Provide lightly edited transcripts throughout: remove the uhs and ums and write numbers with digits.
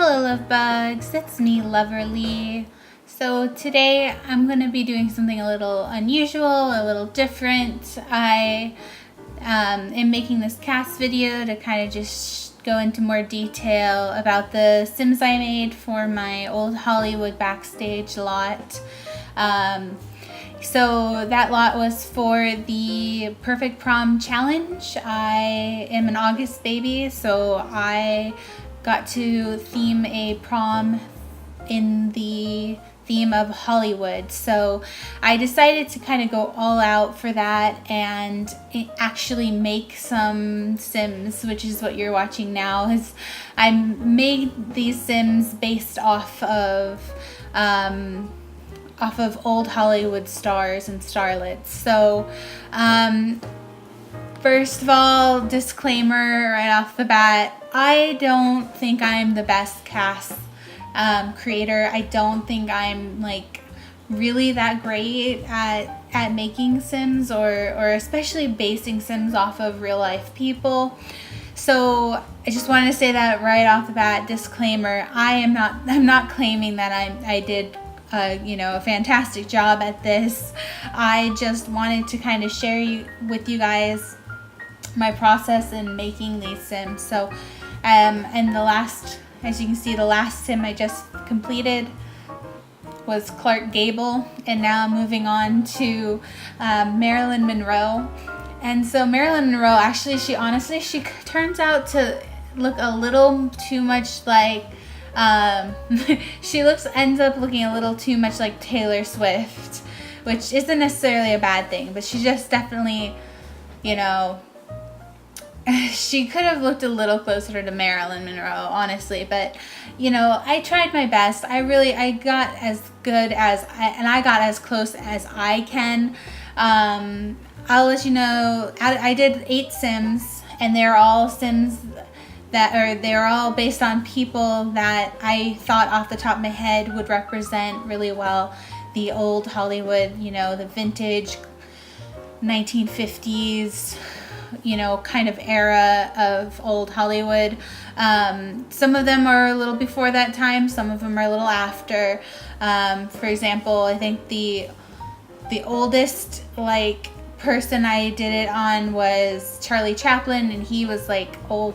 Hello Lovebugs, it's me Loverrlee. So today I'm going to be doing something a little unusual, a little different. I am making this cast video to kind of just go into more detail about the Sims I made for my old Hollywood backstage lot. So that lot was for the Perfect Prom Challenge. I am an August baby, so I got to theme a prom in the theme of Hollywood. So I decided to kind of go all out for that and actually make some Sims, which is what you're watching now. I made these Sims based off of old Hollywood stars and starlets. So first of all, disclaimer right off the bat, I don't think I'm the best cast creator. I don't think I'm like really that great at making Sims or especially basing Sims off of real life people. So I just wanted to say that right off the bat, disclaimer. I'm not claiming that I did a fantastic job at this. I just wanted to kind of share with you guys my process in making these Sims. So and as you can see, the last Sim I just completed was Clark Gable, and now I'm moving on to Marilyn Monroe. And so Marilyn Monroe, actually, she turns out to look a little too much like she ends up looking a little too much like Taylor Swift, which isn't necessarily a bad thing, but she just definitely, she could have looked a little closer to Marilyn Monroe, honestly, but I tried my best. I got as good as I got as close as I can. I'll let you know, I did 8 Sims, and they're all Sims they're all based on people that I thought off the top of my head would represent really well the old Hollywood, the vintage 1950s, kind of era of old Hollywood. Some of them are a little before that time, some of them are a little after. For example, I think the oldest person I did it on was Charlie Chaplin, and he was old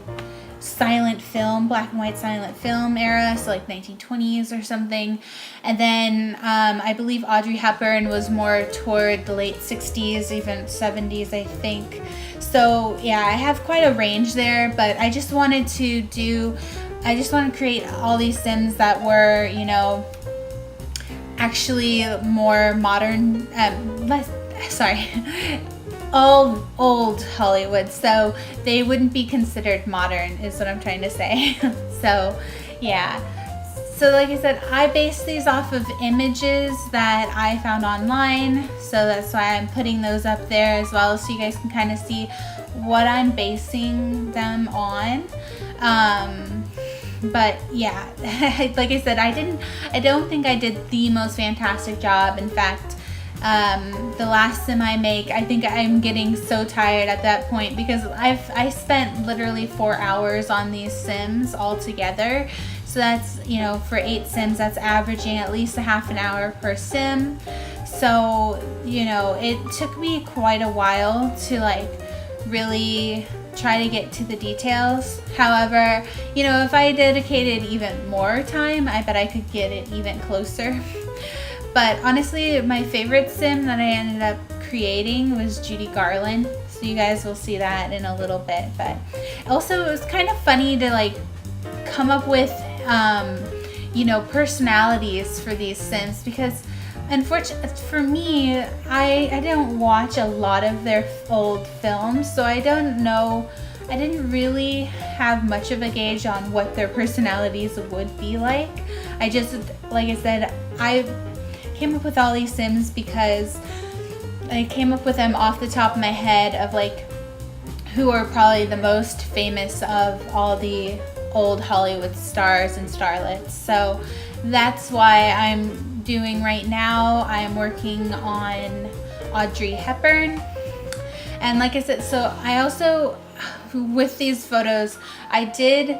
silent film, black and white silent film era, so 1920s or something. And then I believe Audrey Hepburn was more toward the late 60s, even 70s, I think. So yeah, I have quite a range there, but I just wanted to create all these Sims that were, actually more modern, all old Hollywood, so they wouldn't be considered modern, is what I'm trying to say. So yeah, so like I said, I based these off of images that I found online, so that's why I'm putting those up there as well, so you guys can kind of see what I'm basing them on. But yeah, like I said, I don't think I did the most fantastic job. In fact, the last Sim I make, I think I'm getting so tired at that point, because I spent literally 4 hours on these Sims all together. So that's, for 8 Sims, that's averaging at least a half an hour per Sim. So, it took me quite a while to really try to get to the details. However, if I dedicated even more time, I bet I could get it even closer. But honestly, my favorite Sim that I ended up creating was Judy Garland. So you guys will see that in a little bit. But also, it was kind of funny to come up with, personalities for these Sims, because unfortunately for me, I don't watch a lot of their old films, so I didn't really have much of a gauge on what their personalities would be like. Like I said, I came up with all these Sims because I came up with them off the top of my head of who are probably the most famous of all the old Hollywood stars and starlets. So that's why I'm doing right now. I'm working on Audrey Hepburn, and like I said, so I also, with these photos, I did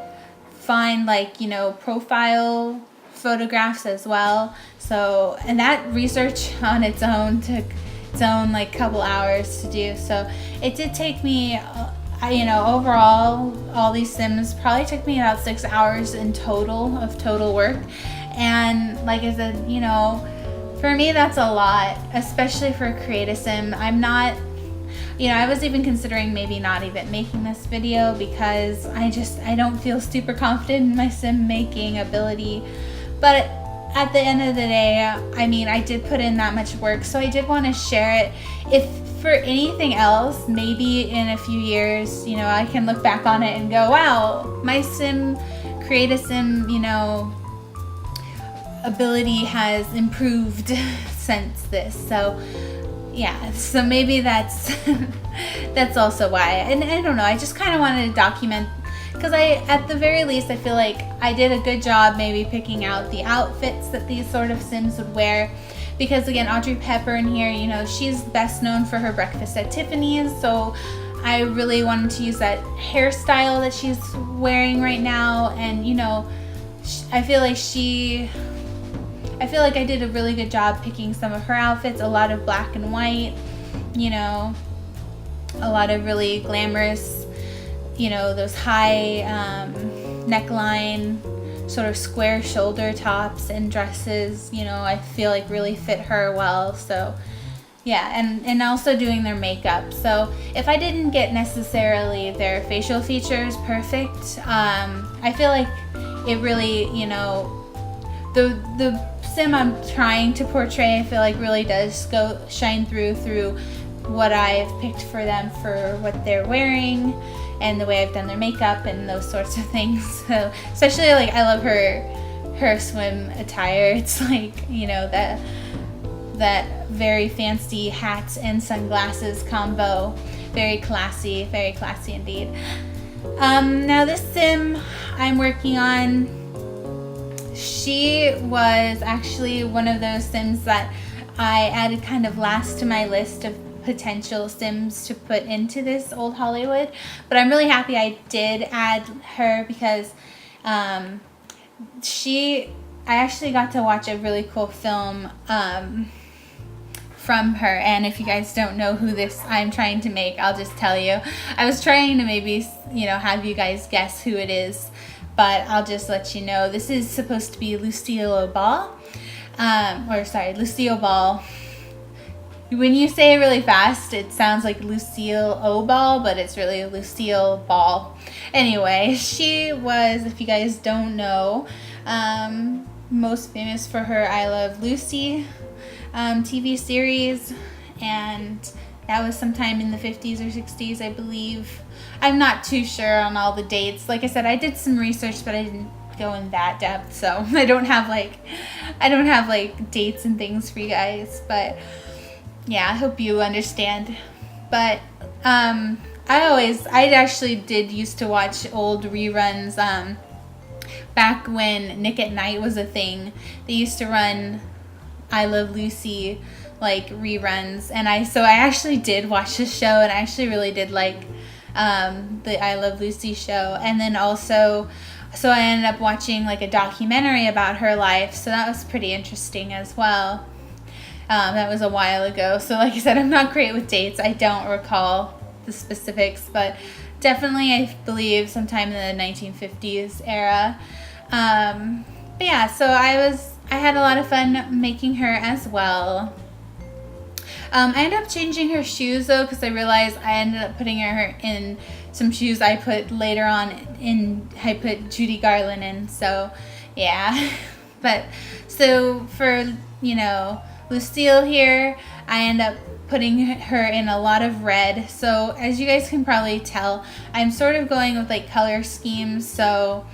find like, profile photographs as well. So, and that research on its own took its own like couple hours to do. So it did take me, overall, all these Sims probably took me about 6 hours in total work. And like I said, for me, that's a lot, especially for a Create a Sim. I'm not, I was even considering maybe not even making this video because I don't feel super confident in my Sim making ability. But at the end of the day, I did put in that much work, so I did want to share it. If for anything else, maybe in a few years, I can look back on it and go, wow, my Create a Sim, ability has improved since this. So yeah, so maybe that's that's also why. And I don't know, I just kind of wanted to document, because at the very least, I feel like I did a good job maybe picking out the outfits that these sort of Sims would wear. Because again, Audrey Hepburn here, she's best known for her Breakfast at Tiffany's, so I really wanted to use that hairstyle that she's wearing right now. And I feel like I did a really good job picking some of her outfits, a lot of black and white, a lot of really glamorous, those high neckline, sort of square shoulder tops and dresses, I feel like really fit her well. So yeah, and also doing their makeup. So if I didn't get necessarily their facial features perfect, I feel like it really, the Sim I'm trying to portray, I feel like really does shine through what I've picked for them for what they're wearing and the way I've done their makeup and those sorts of things. So especially like I love her swim attire. It's like, that very fancy hats and sunglasses combo. Very classy indeed. Now this Sim I'm working on, she was actually one of those Sims that I added kind of last to my list of potential Sims to put into this old Hollywood. But I'm really happy I did add her because I actually got to watch a really cool film from her. And if you guys don't know who this I'm trying to make, I'll just tell you. I was trying to maybe, have you guys guess who it is, but I'll just let you know. This is supposed to be Lucille Ball. Lucille Ball. When you say it really fast, it sounds like Lucille Ball, but it's really Lucille Ball. Anyway, she was, if you guys don't know, most famous for her I Love Lucy TV series, and that was sometime in the 50s or 60s, I believe. I'm not too sure on all the dates. Like I said, I did some research, but I didn't go in that depth, so I don't have dates and things for you guys. But yeah, I hope you understand. But I actually did used to watch old reruns back when Nick at Night was a thing. They used to run I Love Lucy reruns, and I actually did watch this show, and I actually really did like the I Love Lucy show. And then also, so I ended up watching a documentary about her life, so that was pretty interesting as well. That was a while ago, so like I said, I'm not great with dates. I don't recall the specifics, but definitely I believe sometime in the 1950s era. But yeah, so I had a lot of fun making her as well. I ended up changing her shoes though, because I realized I ended up putting her in some shoes I put later on I put Judy Garland in, so yeah. But so for Lucille here, I end up putting her in a lot of red. So as you guys can probably tell, I'm sort of going with color schemes. So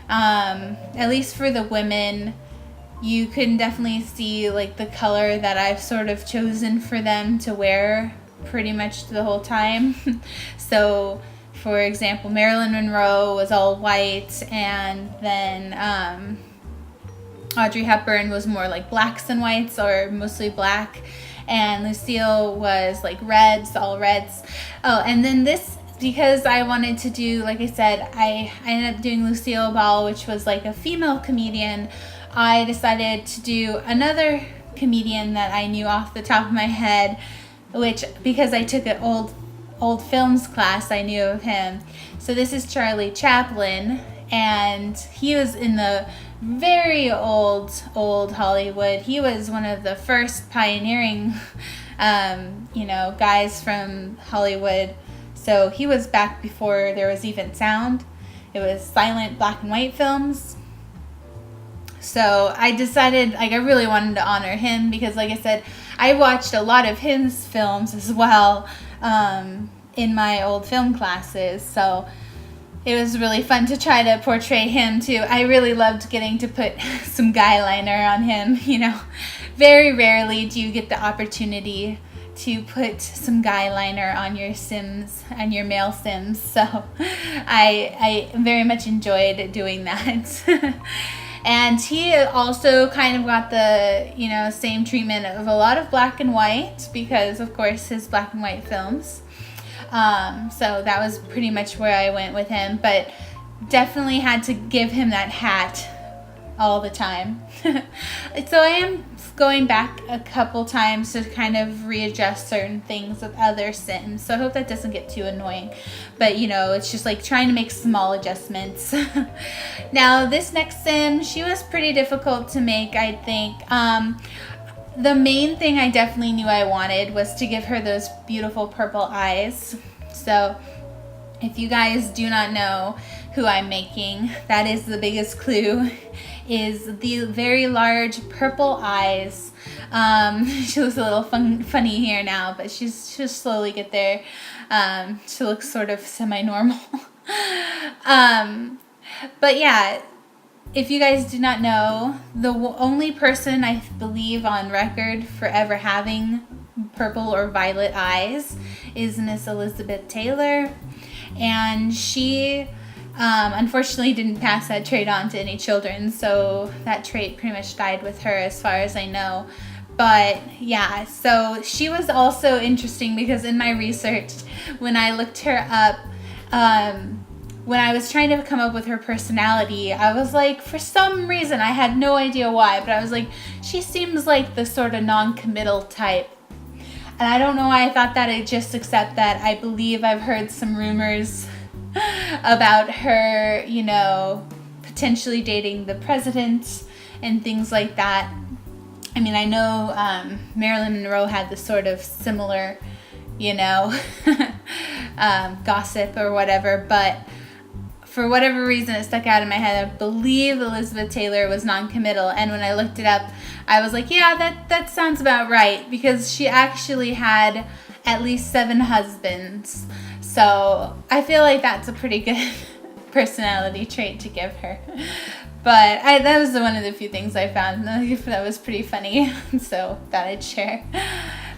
at least for the women, you can definitely see the color that I've sort of chosen for them to wear pretty much the whole time. So for example, Marilyn Monroe was all white, and then Audrey Hepburn was more blacks and whites, or mostly black, and Lucille was reds, all reds. Oh, and then this because I wanted to do, like I said, I ended up doing Lucille Ball, which was like a female comedian. I decided to do another comedian that I knew off the top of my head, which, because I took an old films class, I knew of him. So this is Charlie Chaplin, and he was in the very old Hollywood. He was one of the first pioneering, guys from Hollywood. So he was back before there was even sound. It was silent black and white films. So I decided, I really wanted to honor him because, like I said, I watched a lot of his films as well in my old film classes. So it was really fun to try to portray him too. I really loved getting to put some guy liner on him. Very rarely do you get the opportunity to put some guy liner on your Sims and your male Sims. So I very much enjoyed doing that. And he also kind of got the, same treatment of a lot of black and white because, of course, his black and white films. So that was pretty much where I went with him, but definitely had to give him that hat all the time. So I am going back a couple times to kind of readjust certain things with other Sims. So I hope that doesn't get too annoying. But, it's just like trying to make small adjustments. Now, this next Sim, she was pretty difficult to make, I think. The main thing I definitely knew I wanted was to give her those beautiful purple eyes. So if you guys do not know who I'm making, that is the biggest clue, is the very large purple eyes. She looks a little funny here now, but she'll slowly get there. She looks sort of semi-normal. But yeah, if you guys do not know, the only person I believe on record for ever having purple or violet eyes is Miss Elizabeth Taylor. And she unfortunately didn't pass that trait on to any children, so that trait pretty much died with her as far as I know. But yeah, so she was also interesting because in my research, when I looked her up, when I was trying to come up with her personality, I was like, for some reason, I had no idea why, but I was like, she seems like the sort of non-committal type. And I don't know why I thought that, I just accept that. I believe I've heard some rumors about her, potentially dating the president and things like that. I mean, I know Marilyn Monroe had this sort of similar, gossip or whatever, but for whatever reason, it stuck out in my head. I believe Elizabeth Taylor was non-committal, and when I looked it up, I was like, yeah, that sounds about right, because she actually had at least 7 husbands. So I feel like that's a pretty good personality trait to give her. But that was one of the few things I found that was pretty funny, so thought I'd share.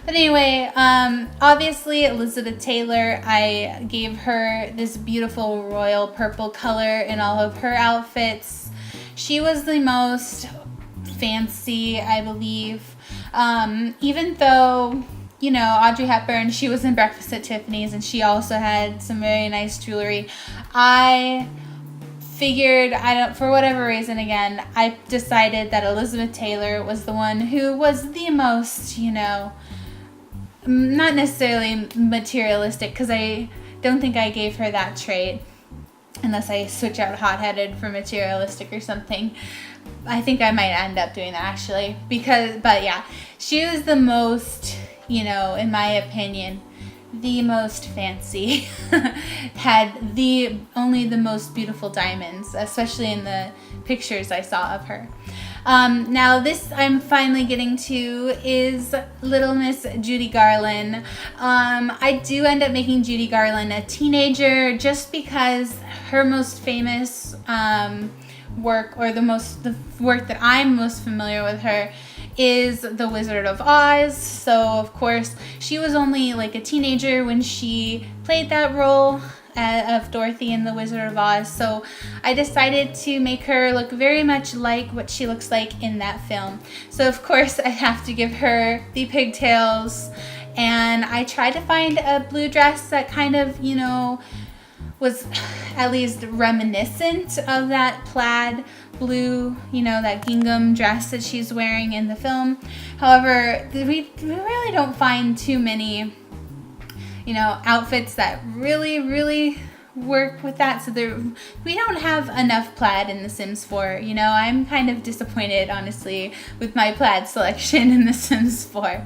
But anyway, obviously Elizabeth Taylor, I gave her this beautiful royal purple color in all of her outfits. She was the most fancy, I believe. Even though, Audrey Hepburn, she was in Breakfast at Tiffany's and she also had some very nice jewelry. I figured, for whatever reason, again, I decided that Elizabeth Taylor was the one who was the most, not necessarily materialistic, because I don't think I gave her that trait, unless I switch out hot-headed for materialistic or something. I think I might end up doing that, actually, but yeah, she was the most, in my opinion, the most fancy, had only the most beautiful diamonds, especially in the pictures I saw of her. Now this I'm finally getting to is Little Miss Judy Garland. I do end up making Judy Garland a teenager just because her most famous work, or the work that I'm most familiar with her, is The Wizard of Oz. So of course she was only like a teenager when she played that role of Dorothy in The Wizard of Oz. So I decided to make her look very much like what she looks like in that film. So of course I have to give her the pigtails And I tried to find a blue dress that kind of, you know, was at least reminiscent of that plaid blue, you know, that gingham dress that she's wearing in the film. However, we really don't find too many, you know, outfits that really work with that. So we don't have enough plaid in The Sims 4. You know, I'm kind of disappointed, honestly, with my plaid selection in The Sims 4.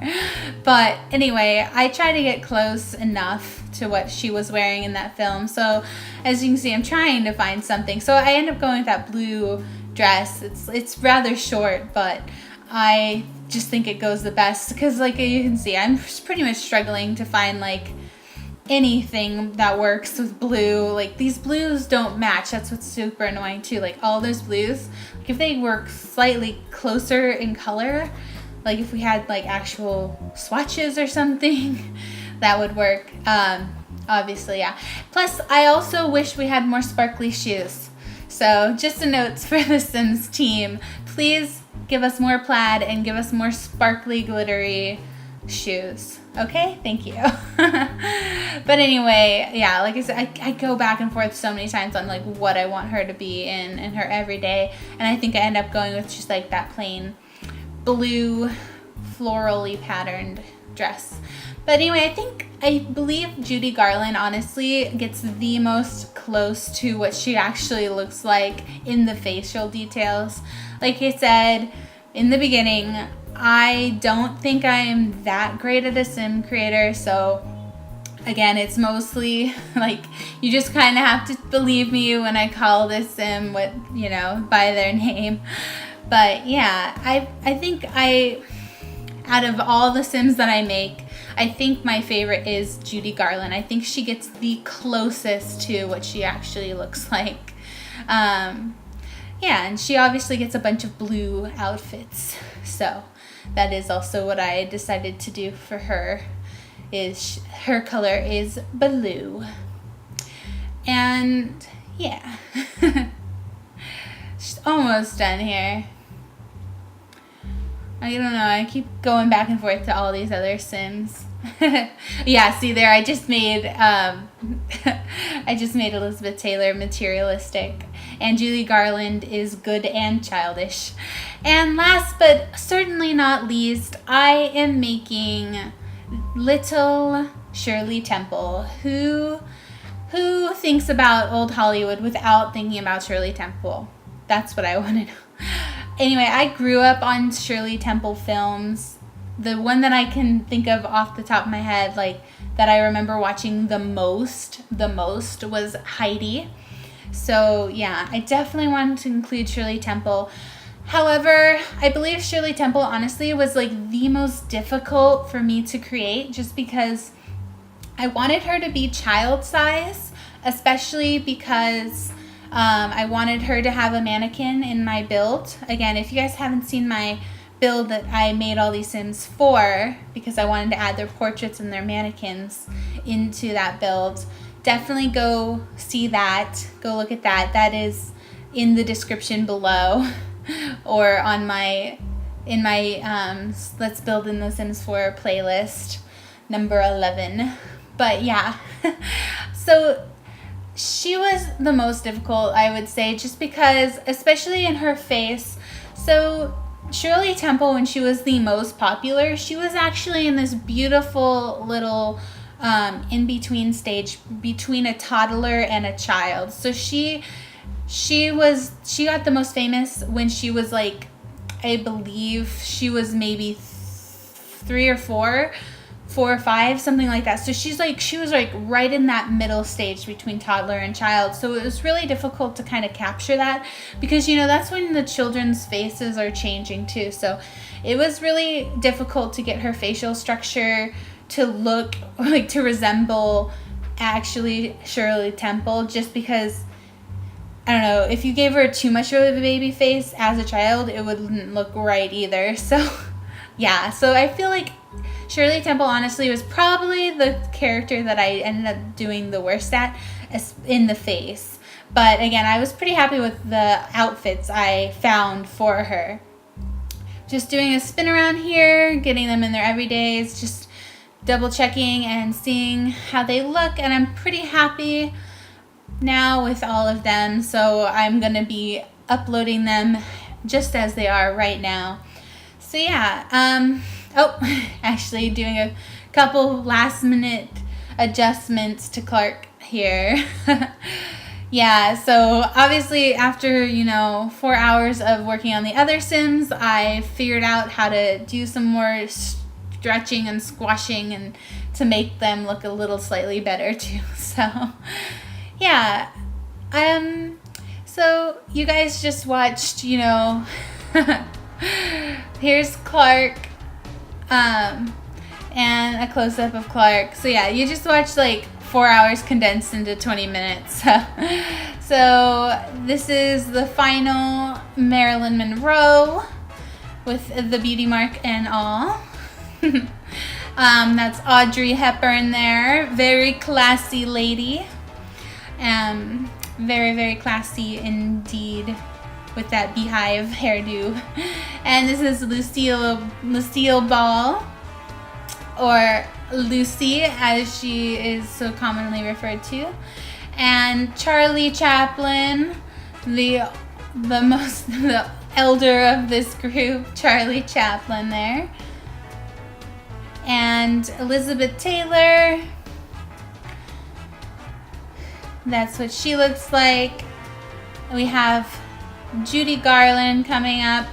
But anyway, I try to get close enough to what she was wearing in that film. So as you can see, I'm trying to find something. So I end up going with that blue dress. It's rather short, but I just think it goes the best because, like you can see, I'm pretty much struggling to find like anything that works with blue. Like, these blues don't match. That's what's super annoying too. Like, all those blues, like, if they work slightly closer in color, like if we had like actual swatches or something, that would work. Obviously, yeah. Plus, I also wish we had more sparkly shoes. So just a note for the Sims team, please give us more plaid and give us more sparkly, glittery shoes. Okay, thank you. But anyway, yeah, like I said, I go back and forth so many times on like what I want her to be in her everyday, and I think I end up going with just like that plain blue florally patterned dress. But anyway, I believe Judy Garland honestly gets the most close to what she actually looks like in the facial details. Like I said in the beginning, I don't think I am that great at a sim creator, so again, it's mostly like you just kind of have to believe me when I call this sim what, you know, by their name. But yeah, I think out of all the sims that I make, I think my favorite is Judy Garland. I think she gets the closest to what she actually looks like. Yeah, and she obviously gets a bunch of blue outfits, so that is also what I decided to do for her. Is her color is blue. And yeah, she's almost done here. I don't know, I keep going back and forth to all these other sims. Yeah, see there, I just made Elizabeth Taylor materialistic, and Judy Garland is good and childish. And last but certainly not least, I am making little Shirley Temple. Who thinks about old Hollywood without thinking about Shirley Temple? That's what I want to know. Anyway, I grew up on Shirley Temple films. The one that I can think of off the top of my head, like that I remember watching the most was Heidi. So yeah, I definitely wanted to include Shirley Temple. However, I believe Shirley Temple honestly was like the most difficult for me to create, just because I wanted her to be child size, especially because I wanted her to have a mannequin in my build. Again, if you guys haven't seen my build that I made all these Sims for, because I wanted to add their portraits and their mannequins into that build, definitely go see that. Go look at that. That is in the description below, or on in my Let's Build in the Sims 4 playlist, number 11. But yeah, so she was the most difficult, I would say, just because, especially in her face. So Shirley Temple, when she was the most popular, she was actually in this beautiful little in-between stage between a toddler and a child. So she got the most famous when she was like, I believe she was maybe 3 or 4 or 5, something like that. So she was like right in that middle stage between toddler and child. So it was really difficult to kind of capture that, because, you know, that's when the children's faces are changing too. So it was really difficult to get her facial structure to look like, to resemble actually Shirley Temple, just because, I don't know, if you gave her too much of a baby face as a child, it wouldn't look right either. So yeah, so I feel like Shirley Temple honestly was probably the character that I ended up doing the worst at in the face. But again, I was pretty happy with the outfits I found for her. Just doing a spin around here, getting them in their everydays, just double checking and seeing how they look, and I'm pretty happy now with all of them, so I'm gonna be uploading them just as they are right now. So yeah, actually doing a couple last minute adjustments to Clark here. Yeah, so obviously after 4 hours of working on the other Sims, I figured out how to do some more stretching and squashing and to make them look a little slightly better too. So yeah, so you guys just watched, here's Clark, and a close-up of Clark. So yeah, you just watched like 4 hours condensed into 20 minutes. So this is the final Marilyn Monroe with the beauty mark and all. That's Audrey Hepburn there. Very classy lady. Very, very classy indeed with that beehive hairdo. And this is Lucille Ball, or Lucy as she is so commonly referred to. And Charlie Chaplin, the elder of this group, Charlie Chaplin there. And Elizabeth Taylor. That's what she looks like. We have Judy Garland coming up,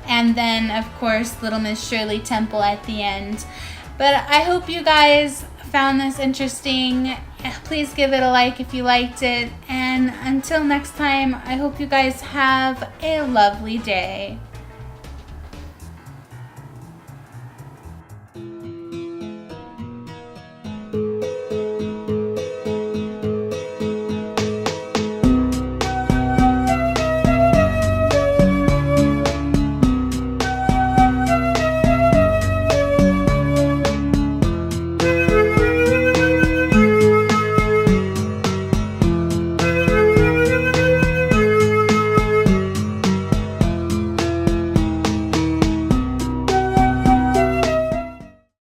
and then of course little Miss Shirley Temple at the end. But I hope you guys found this interesting. Please give it a like if you liked it, and until next time, I hope you guys have a lovely day.